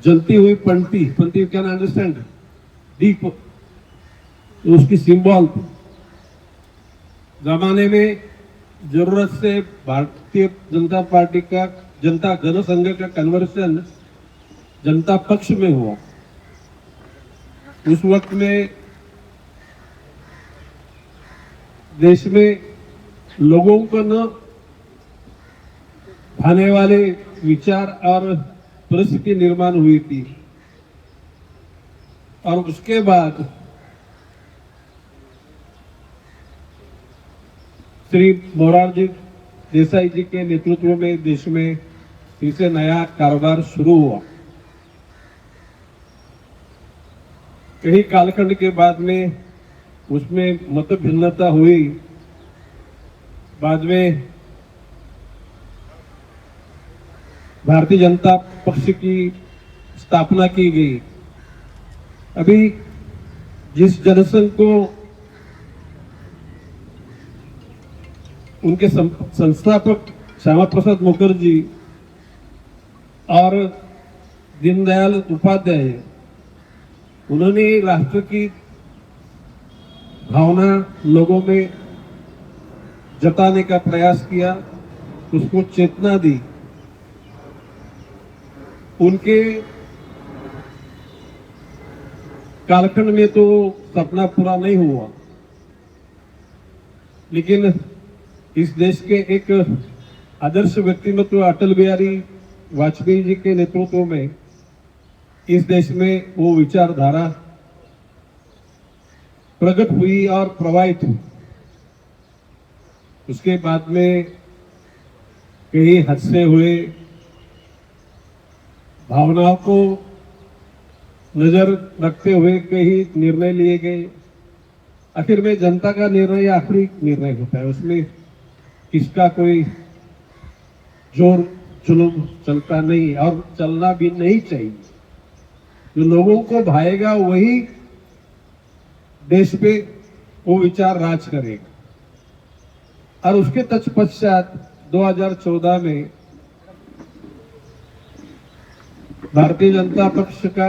जलती हुई पंक्ति, पंक्ति यू कैन अंडरस्टैंड, दीप, उसकी सिंबल थी। जमाने में जरूरत से भारतीय जनता पार्टी का, जनता जनसंघ का कन्वर्शन जनता पक्ष में हुआ। उस वक्त में देश में लोगों को न भाने वाले विचार और परिस्थिति निर्माण हुई थी। और उसके बाद श्री मोरारजी देसाई जी के नेतृत्व में देश में फिर से नया कारोबार शुरू हुआ। कई कालखंड के बाद में उसमें मत भिन्नता हुई। बाद में भारतीय जनता पक्ष की स्थापना की गई। अभी जिस जनसंघ को उनके संस्थापक श्यामा प्रसाद मुखर्जी और दीनदयाल उपाध्याय, उन्होंने राष्ट्र की भावना लोगों में जताने का प्रयास किया, उसको चेतना दी। उनके कालखंड में तो सपना पूरा नहीं हुआ, लेकिन इस देश के एक आदर्श व्यक्तित्व अटल बिहारी वाजपेयी जी के नेतृत्व में इस देश में वो विचारधारा प्रकट हुई और प्रवाहित हुई। उसके बाद में कई हादसे हुए, भावनाओं को नजर रखते हुए कई निर्णय लिए गए। आखिर में जनता का निर्णय आखिरी निर्णय होता है, उसमें किसका कोई जोर जुलूम चलता नहीं और चलना भी नहीं चाहिए। जो लोगों को भाएगा वही देश पे वो विचार राज करेगा। और उसके तत्पश्चात 2014 में भारतीय जनता पक्ष का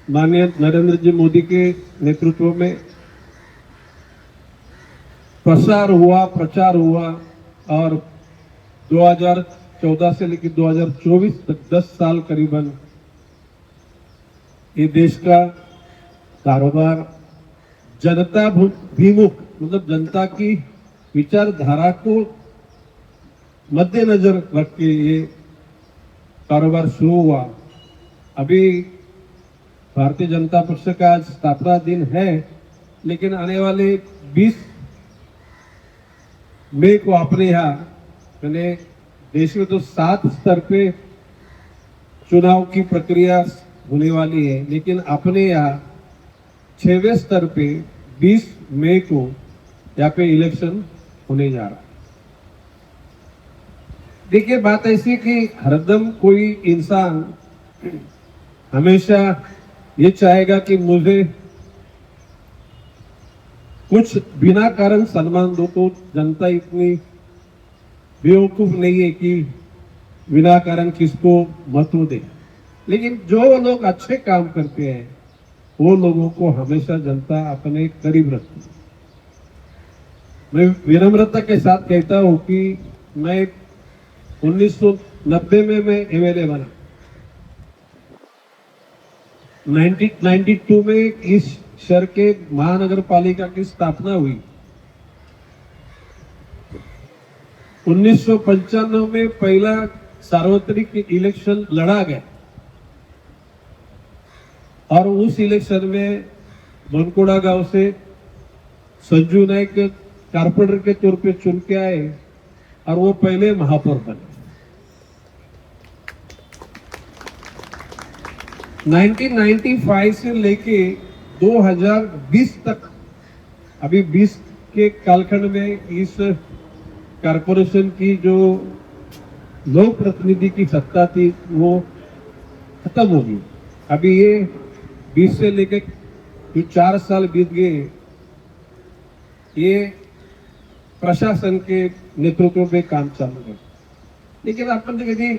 माननीय नरेंद्र जी मोदी के नेतृत्व में प्रसार हुआ, प्रचार हुआ और 2014 से लेकर 2024 तक 10 साल करीबन ये देश का कारोबार जनता विमुख, मतलब जनता की विचारधारा को मद्देनजर रख के ये कारोबार शुरू हुआ। अभी भारतीय जनता पक्ष का आज स्थापना दिन है, लेकिन आने वाले 20 मई को अपने यहाँ, मैंने देश में तो 7 स्तर पे चुनाव की प्रक्रिया होने वाली है, लेकिन अपने यहाँ 6वें स्तर पे 20 मई को यहाँ पे इलेक्शन होने जा रहा है। देखिए, बात ऐसी कि हरदम कोई इंसान हमेशा ये चाहेगा कि मुझे कुछ बिना कारण सम्मान दो, तो जनता इतनी बेवकूफ नहीं है कि बिना कारण किसको महत्व दे। लेकिन जो लोग अच्छे काम करते हैं वो लोगों को हमेशा जनता अपने करीब रखती है। मैं विनम्रता के साथ कहता हूं कि मैं 1990 में मैं एमएलए बना, 1992 में इस शहर के महानगर पालिका की स्थापना हुई, 1995 में पहला सार्वत्रिक इलेक्शन लड़ा गया और उस इलेक्शन में बनकोड़ा गांव से संजू नायक कारपोरेटर के तौर पे चुन के आए और वो पहले महापौर बने। 1995 से लेके 2020 तक, अभी 20 के कालखंड में इस कारपोरेशन की जो लोक प्रतिनिधि की सत्ता थी वो खत्म होगी। अभी ये 20 से लेके जो 4 साल बीत गए, ये प्रशासन के नेतृत्व में काम चालू है। लेकिन आपण कधी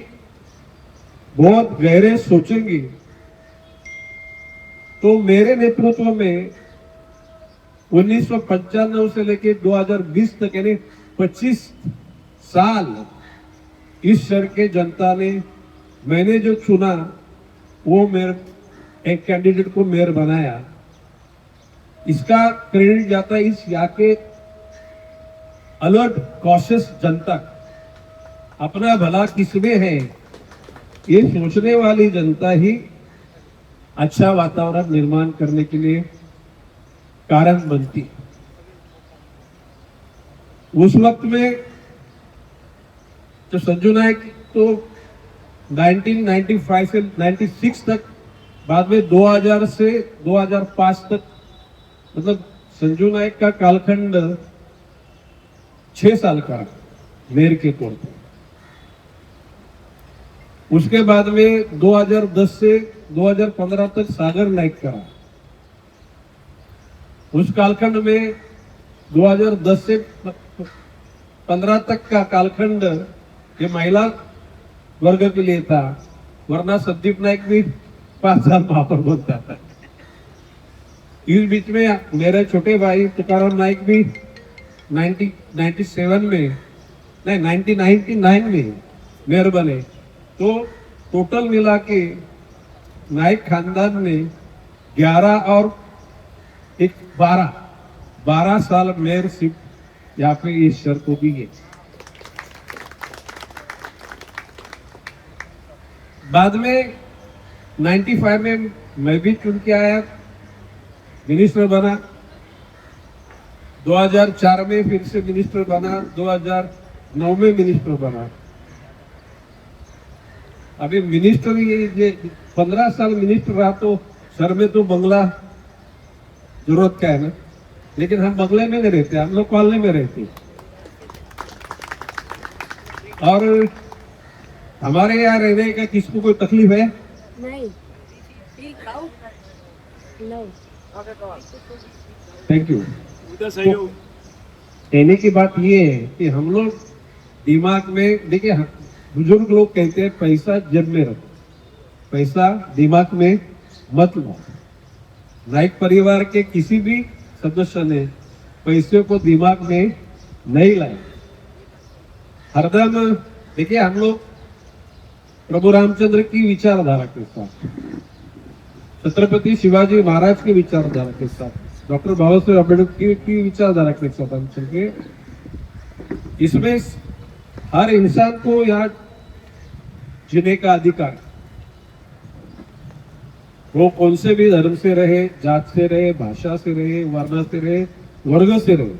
बहुत गहरे सोचेंगे तो मेरे नेतृत्व में 1995 से लेकर 2020 तक यानी 25 साल इस शहर के जनता ने मैंने जो चुना वो मेयर एक कैंडिडेट को मेयर बनाया। इसका क्रेडिट जाता है इस यहाँ के अलर्ट कॉशियस जनता, अपना भला किसमें है ये सोचने वाली जनता ही अच्छा वातावरण निर्माण करने के लिए कारण बनती है। उस वक्त में तो संजू नायक तो 1995 से 96 तक, बाद में 2000 से 2005 तक, मतलब संजू नायक का कालखंड 6 साल का मेयर के तौर पर। उसके बाद में 2010 से 2015 तक सागर नायक का, उस कालखंड में 2010 से 15 तक का कालखंड ये महिला वर्ग के लिए था, वरना संदीप नायक भी 5 साल महापौर बनता था। इस बीच में मेरे छोटे भाई तुकाराम नायक भी 1997 में नहीं 1999 में मेयर बने। तो टोटल मिला के नायक खानदान ने 11 और 12 साल मेयरशिप यहाँ पे इस शहर को दी है। बाद में 95 में मैं भी चुन के आया, मिनिस्टर बना। 2004 में फिर से मिनिस्टर बना, 2009 में मिनिस्टर बना। अभी मिनिस्टर ये 15 साल मिनिस्टर रहा तो सर में तो बंगला जरूरत का है ना, लेकिन हम बंगले में नहीं रहते, हम लोग कॉलोनी में रहते। और हमारे यहाँ रहने का किसको कोई तकलीफ है? नहीं। Thank you. तो कहने की बात ये है कि हम लोग दिमाग में देखिए, बुजुर्ग लोग कहते हैं पैसा जेब में रखो, पैसा दिमाग में मत लो। नायक परिवार के किसी भी सदस्य ने पैसे को दिमाग में नहीं लाए। हरदम देखिए, हम लोग प्रभु रामचंद्र की विचारधारा के साथ, छत्रपति शिवाजी महाराज की विचारधारा के साथ, डॉक्टर बाबा साहेब अम्बेडकर की विचारधारा के साथ हम चल के, इसमें हर इंसान को यहाँ जीने का अधिकार, वो कौन से भी धर्म से रहे, जात से रहे, भाषा से रहे, वर्ण से रहे, वर्ग से रहे,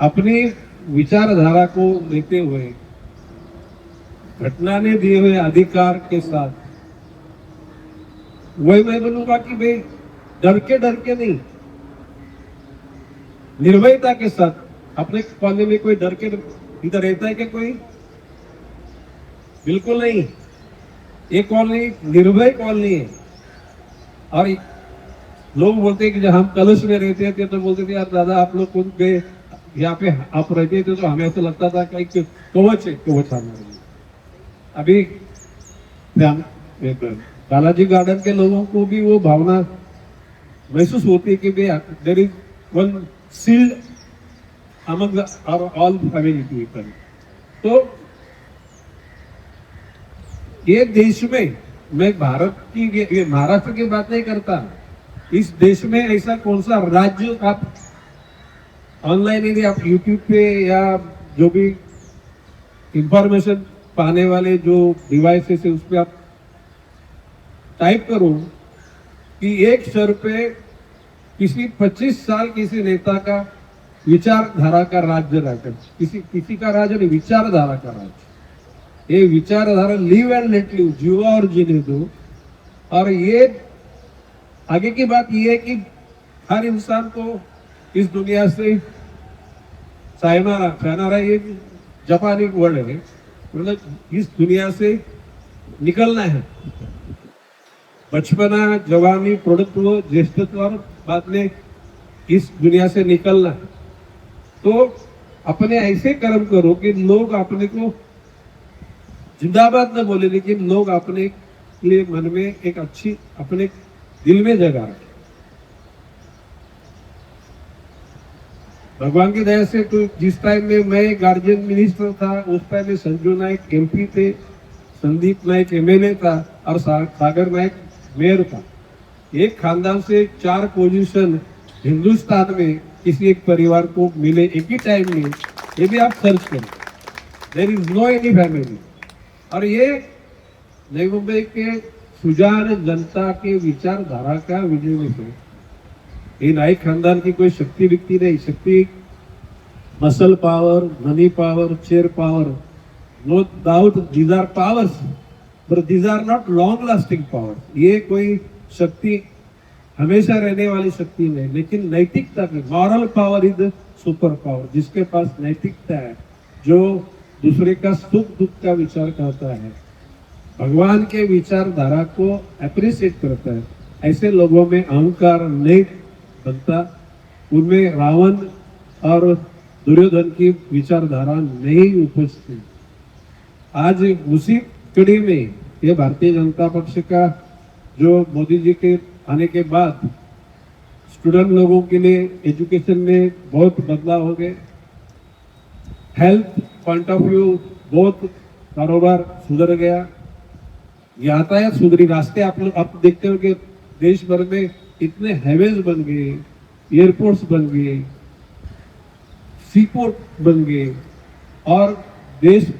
अपनी विचारधारा को लेते हुए घटना ने दिए हुए अधिकार के साथ, वही मैं बोलूंगा कि भाई डर के नहीं, निर्भयता के साथ। अपने कॉलोनी में कोई डर के इधर रहता है क्या? कोई बिल्कुल नहीं। ये कॉलोनी निर्भय कॉलोनी है। और लोग बोलते हैं कि जब हम कलश में रहते थे तो बोलते थे यार दादा आप लोग कौन गए यहाँ पे, आप रहते थे तो हमें ऐसा लगता था कि कवच है, कवच हमारे। अभी बालाजी गार्डन के लोगों को भी वो भावना महसूस होती है कि there is one sealed among all family people. तो ये देश में, मैं भारत की, महाराष्ट्र की बात नहीं करता, इस देश में ऐसा कौन सा राज्य, आप ऑनलाइन यदि आप यूट्यूब पे या जो भी इंफॉर्मेशन पाने वाले जो डिवाइसेस है उस पर आप टाइप करो कि एक शहर पे किसी 25 साल किसी नेता का विचारधारा का राज्य रहकर, किसी का राज्य नहीं, विचारधारा का राज्य। ये विचारधारा लिव एंड लेट लिव, जियो और जीने दो। और ये आगे की बात ये है कि हर इंसान को इस दुनिया से सायनारा ये जापानी वर्ड है, मतलब इस दुनिया से निकलना है। बचपना, जवानी, प्रौढ़त्व, ज्येष्ठत्व और बाद में इस दुनिया से निकलना है। तो अपने ऐसे कर्म करो कि लोग अपने को जिंदाबाद न बोले, लेकिन लोग अपने लिए मन में एक अच्छी अपने दिल में जगह रखे। भगवान की दया से तो जिस टाइम में मैं गार्जियन मिनिस्टर था, उस टाइम में संजू नायक एमपी थे, संदीप नायक एमएलए था और सागर नायक मेयर था। एक खानदान से 4 पोजीशन हिंदुस्तान में किसी एक परिवार को मिले एक ही टाइम में, ये भी आप सर्च करें। There is no any family. और ये नई मुंबई के सुजान जनता के विचारधारा का विजय है। ये नाइक खानदान की कोई शक्ति विकती नहीं। शक्ति muscle power, money power, chair power, no doubt these are powers, but these are not long lasting power. ये कोई शक्ति हमेशा रहने वाली शक्ति नहीं, लेकिन नैतिकता की moral power is super power. जिसके पास नैतिकता है, जो दूसरे का सुख दुख का विचार करता है, भगवान के विचारधारा को अप्रिशिएट करता है, ऐसे लोगों में अहंकार नहीं बनता, उनमें रावण और दुर्योधन की विचारधारा नहीं उपजती। आज उसी कड़ी में ये भारतीय जनता पक्ष का जो मोदी जी के आने के बाद स्टूडेंट लोगों के लिए एजुकेशन में बहुत बदलाव हो गए, हेल्थ पॉइंट ऑफ व्यू बहुत कारोबार सुधर गया, यातायात सुधरी, रास्ते आप लोग आप देखते हो कि देश भर में इतने हाईवेज बन गए, एयरपोर्ट्स बन गए, सीपोर्ट बन गए, और देश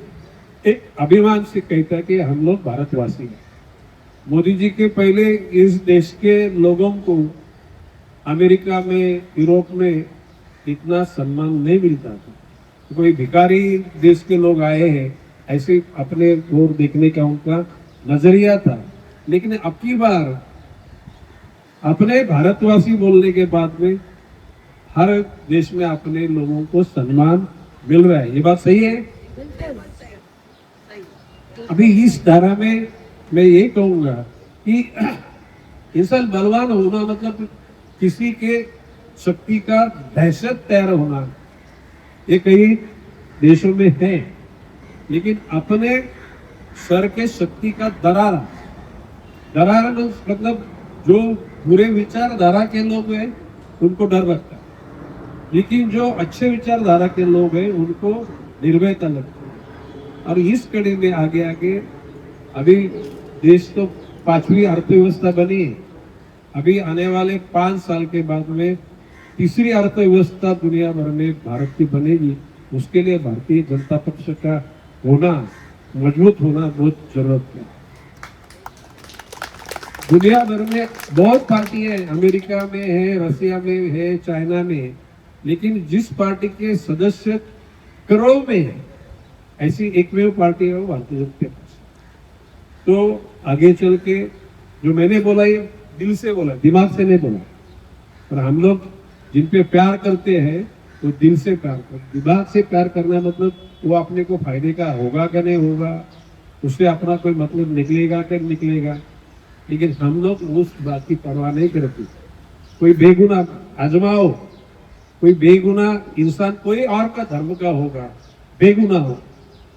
एक अभिमान से कहता है कि हम लोग भारतवासी हैं। मोदी जी के पहले इस देश के लोगों को अमेरिका में, यूरोप में इतना सम्मान नहीं मिलता था। कोई भिखारी देश के लोग आए हैं ऐसे अपने ओर देखने का उनका नजरिया था। लेकिन अब की बार अपने भारतवासी बोलने के बाद में हर देश में अपने लोगों को सम्मान मिल रहा है। ये बात सही है। अभी इस धारा में मैं ये कहूंगा कि इंसान बलवान होना मतलब किसी के शक्ति का दहशत तैयार होना, ये कई देशों में है, लेकिन अपने सर के शक्ति का दरारा मतलब जो बुरे विचारधारा के लोग हैं उनको डर लगता है, लेकिन जो अच्छे विचारधारा के लोग हैं उनको निर्भयता लगती है। और इस कड़ी में आगे आगे अभी देश तो 5वीं अर्थव्यवस्था बनी है, अभी आने वाले 5 साल के बाद में तीसरी अर्थव्यवस्था दुनिया भर में भारत की बनेगी। उसके लिए भारतीय जनता पक्ष का होना, मजबूत होना बहुत जरूरत है। दुनिया भर में बहुत पार्टी है, अमेरिका में है, रसिया में है, चाइना में है, लेकिन जिस पार्टी के सदस्य करोड़ों में है, ऐसी एकमेव पार्टी है वो भारतीय जनता पक्ष। तो आगे चल के जो मैंने बोला ये दिल से बोला, दिमाग से नहीं बोला। और हम लोग जिन पे प्यार करते हैं वो दिल से प्यार करते। दिमाग से प्यार करना मतलब वो अपने को फायदे का होगा कि नहीं होगा, उससे अपना कोई मतलब निकलेगा कि निकलेगा, लेकिन हम लोग उस बात की परवाह नहीं करते। कोई बेगुनाह आजमाओ, कोई बेगुनाह इंसान कोई और का धर्म का होगा, बेगुनाह हो,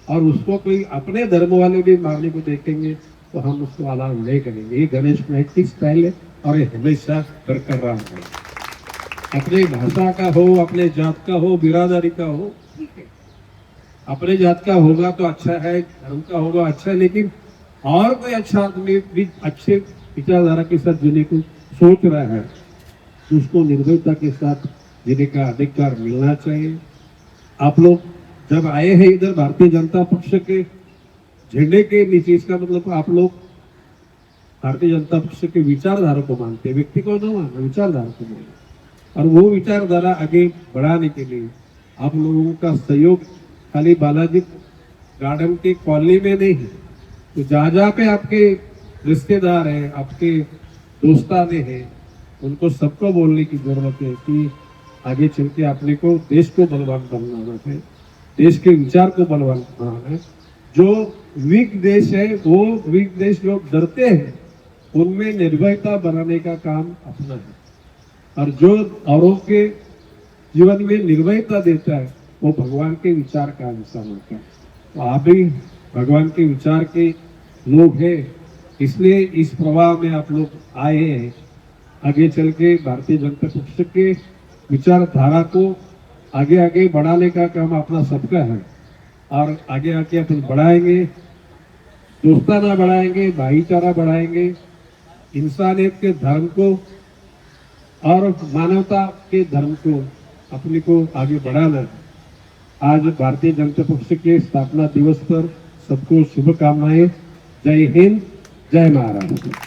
और उसको कोई अपने धर्म वाले भी मारने को देखेंगे तो हम उसको अलाउ नहीं करेंगे। ये गणेश नैतिक स्टाइल है और ये हमेशा बरकरार है। अपने भाषा का हो, अपने जात का हो, बिरादरी का हो, ठीक है, अपने जात का होगा तो अच्छा है, धर्म का होगा अच्छा है, लेकिन और कोई अच्छा आदमी भी अच्छे विचारधारा के साथ जीने को सोच रहा है तो उसको निर्भयता के साथ जीने का अधिकार मिलना चाहिए। आप लोग जब आए हैं इधर भारतीय जनता पक्ष के झंडे के नीचे, इसका मतलब आप लोग भारतीय जनता पक्ष के विचारधारा को मानते हैं, व्यक्ति को न मानना, विचारधारा को मानना। और वो विचारधारा आगे बढ़ाने के लिए आप लोगों का सहयोग खाली बालाजी गार्डन के कॉलोनी में नहीं है, तो जहाँ पे आपके रिश्तेदार हैं, आपके दोस्ताने हैं, उनको सबको बोलने की जरूरत है कि आगे चल के अपने को देश को बलवान बनाना है, देश के विचार को बलवान बनाना है। जो वीक देश है, वो वीक देश जो डरते हैं उनमें निर्भयता बनाने का काम अपना है, और जो औरों के जीवन में निर्भयता देता है वो भगवान के विचार का इंसान होता है। तो आप भी भगवान के विचार के लोग हैं, इसलिए इस प्रवाह में आप लोग आए हैं। आगे चल के भारतीय जनता पक्ष के विचारधारा को आगे आगे बढ़ाने का काम अपना सबका है और आगे आके अपन बढ़ाएंगे, दोस्ताना बढ़ाएंगे, भाईचारा बढ़ाएंगे, इंसानियत के धर्म को और मानवता के धर्म को अपने को आगे बढ़ाना। आज भारतीय जनता पक्ष के स्थापना दिवस पर सबको शुभकामनाएं। जय हिंद, जय महाराष्ट्र।